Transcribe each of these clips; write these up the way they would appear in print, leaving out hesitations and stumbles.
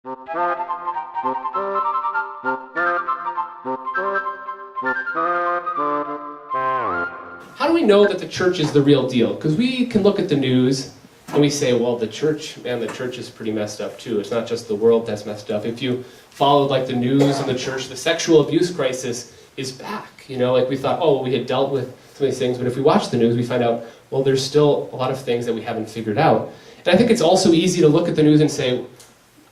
How do we know that the church is the real deal? Because we can look at the news and we say, well, the church is pretty messed up too. It's not just the world that's messed up. If you followed like the news and the church, the sexual abuse crisis is back. Like we thought, oh, well, we had dealt with some of these things, but if we watch the news, we find out, well, there's still a lot of things that we haven't figured out. And I think it's also easy to look at the news and say,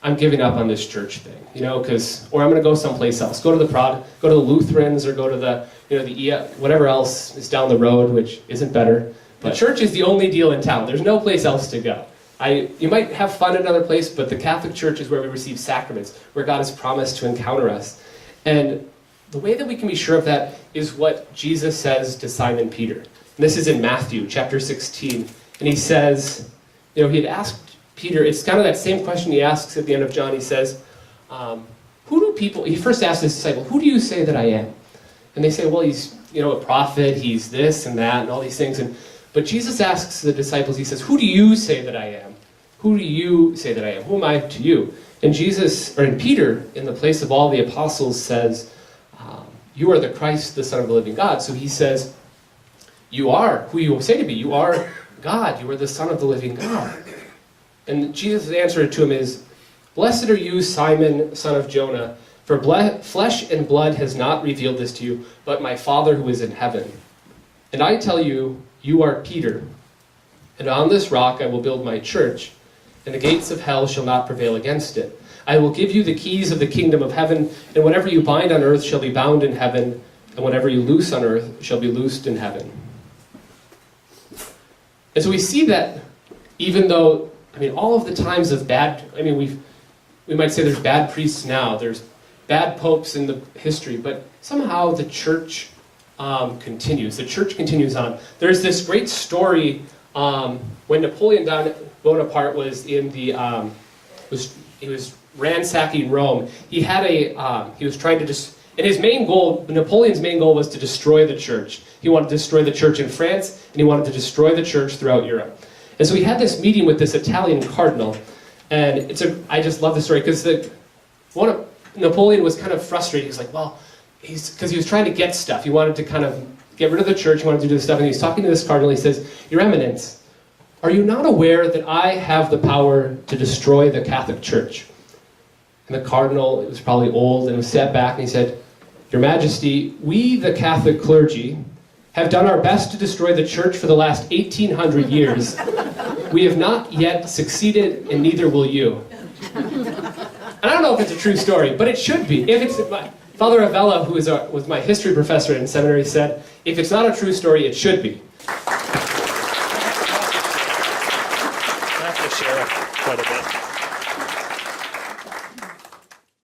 I'm giving up on this church thing, or I'm going to go someplace else. Go to the Lutherans, or go to the whatever else is down the road, which isn't better. But church is the only deal in town. There's no place else to go. You might have fun at another place, but the Catholic Church is where we receive sacraments, where God has promised to encounter us. And the way that we can be sure of that is what Jesus says to Simon Peter. And this is in Matthew chapter 16. And he says, he had asked Peter, it's kind of that same question he asks at the end of John. He says, he first asked his disciple, who do you say that I am? And they say, well, he's, a prophet, he's this and that, and all these things. But Jesus asks the disciples, he says, who do you say that I am? Who do you say that I am? Who am I to you? And Peter, in the place of all the apostles, says, you are the Christ, the Son of the living God. So he says, you are who you will say to be. You are God. You are the Son of the living God. And Jesus' answer to him is, blessed are you, Simon, son of Jonah, for flesh and blood has not revealed this to you, but my Father who is in heaven. And I tell you, you are Peter, and on this rock I will build my church, and the gates of hell shall not prevail against it. I will give you the keys of the kingdom of heaven, and whatever you bind on earth shall be bound in heaven, and whatever you loose on earth shall be loosed in heaven. And so we see that even though, all of the times of we might say there's bad priests now, there's bad popes in the history, but somehow the church continues. The church continues on. There's this great story when Napoleon Bonaparte was in he was ransacking Rome. He was trying to and Napoleon's main goal was to destroy the church. He wanted to destroy the church in France, and he wanted to destroy the church throughout Europe. And so he had this meeting with this Italian cardinal, and I just love the story because Napoleon was kind of frustrated. He's like, well, because he was trying to get stuff. He wanted to kind of get rid of the church. He wanted to do this stuff, and he's talking to this cardinal. He says, Your Eminence, are you not aware that I have the power to destroy the Catholic Church? And the cardinal, it was probably old, and sat back, and he said, Your Majesty, we, the Catholic clergy, have done our best to destroy the church for the last 1,800 years. We have not yet succeeded, and neither will you. And I don't know if it's a true story, but it should be. Father Avella, who was my history professor in seminary, said, if it's not a true story, it should be. I have to share quite a bit.